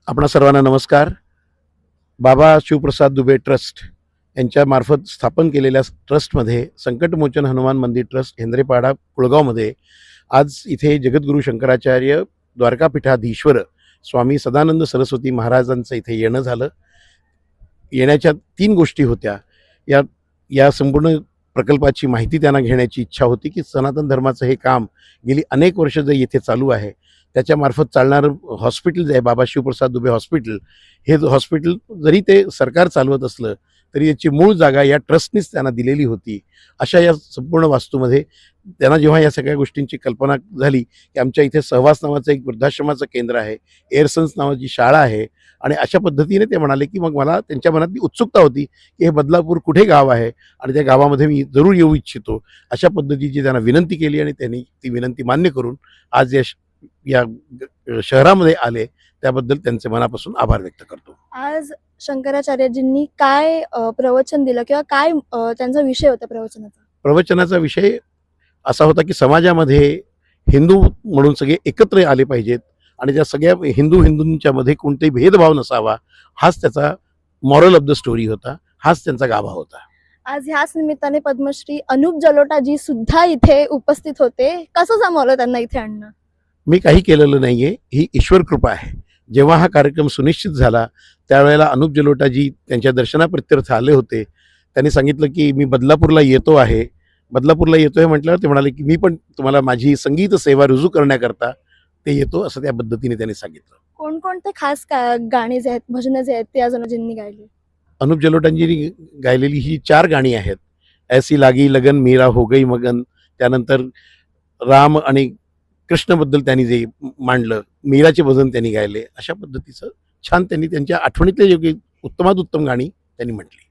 आपणा सर्वांना नमस्कार. बाबा शिवप्रसाद दुबे ट्रस्ट यांच्या मार्फत स्थापन केलेल्या ट्रस्टमध्ये संकटमोचन हनुमान मंदिर ट्रस्ट हेंद्रेपाडा कुळगावमध्ये आज इथे जगद्गुरू शंकराचार्य द्वारकापीठाधीश्वर स्वामी सदानंद सरस्वती महाराजांचं इथे येणं झालं. येण्याच्या 3 गोष्टी होत्या. या या संपूर्ण प्रकल्पाची माहिती त्यांना घेण्याची इच्छा होती की सनातन धर्माचं हे काम गेली अनेक वर्ष जे येथे चालू आहे त्याच्यामार्फत चालणारं हॉस्पिटल जे आहे बाबा शिवप्रसाद दुबे हॉस्पिटल, हे हॉस्पिटल जरी ते सरकार चालवत असलं तरी याची मूळ जागा या ट्रस्टनीच त्यांना दिलेली होती. अशा या संपूर्ण वास्तूमध्ये त्यांना जेव्हा या सगळ्या गोष्टींची कल्पना झाली की आमच्या इथे सहवास नावाचं एक वृद्धाश्रमाचं केंद्र आहे, एअरसन्स नावाची शाळा आहे, आणि अशा पद्धतीने ते म्हणाले की मग मला त्यांच्या मनातली उत्सुकता होती की हे बदलापूर कुठे गाव आहे आणि त्या गावामध्ये मी जरूर येऊ इच्छितो. अशा पद्धतीची त्यांना विनंती केली आणि त्यांनी ती विनंती मान्य करून आज या शहरामध्ये आले. त्याबद्दल त्यांचे मनापासून आभार व्यक्त करतो. आज शंकराचार्यजींनी काय प्रवचन दिलं किंवा काय त्यांचा विषय होता प्रवचनाचा? प्रवचनाचा विषय असा होता की समाजामध्ये हिंदू म्हणून सगळे एकत्र आले पाहिजेत आणि त्या सगळ्या हिंदूंच्या मध्ये कोणताही भेदभाव नसावा, हाच त्याचा मॉरल ऑफ द स्टोरी होता, हाच त्यांचा गाभा होता. आज ह्याच निमित्ताने पद्मश्री अनुप जलोटाजी सुद्धा इथे उपस्थित होते. कसं जमवलं त्यांना इथे आणणं? मी काही केलेलं नाहीये, ही ईश्वर कृपा आहे. जेव्हा हा कार्यक्रम सुनिश्चित झाला त्यावेळेला अनुप जलोटाजी त्यांच्या दर्शनाप्रित्यर्थ आले होते. त्यांनी सांगितलं की मी बदलापूरला येतो आहे. बदलापूरला येतोय म्हटल्यावर ते म्हणाले की मी पण तुम्हाला माझी संगीत सेवा रुजू करण्याकरता ते येतो, असं त्या पद्धतीने त्यांनी सांगितलं. कोणकोणते खास गाणी जे आहेत, भजनं जे आहेत ते अनुजींनी गायले? अनुप जलोटांजींनी गायलेली ही 4 गाणी आहेत. ऐसी लागी लगन मीरा हो गई मगन, त्यानंतर राम आणि कृष्णबद्दल त्यांनी जे मांडलं, मीराचे भजन त्यांनी गायले. अशा पद्धतीचं छान त्यांनी त्यांच्या आठवणीतले योग्य उत्तमात उत्तम गाणी त्यांनी म्हटली.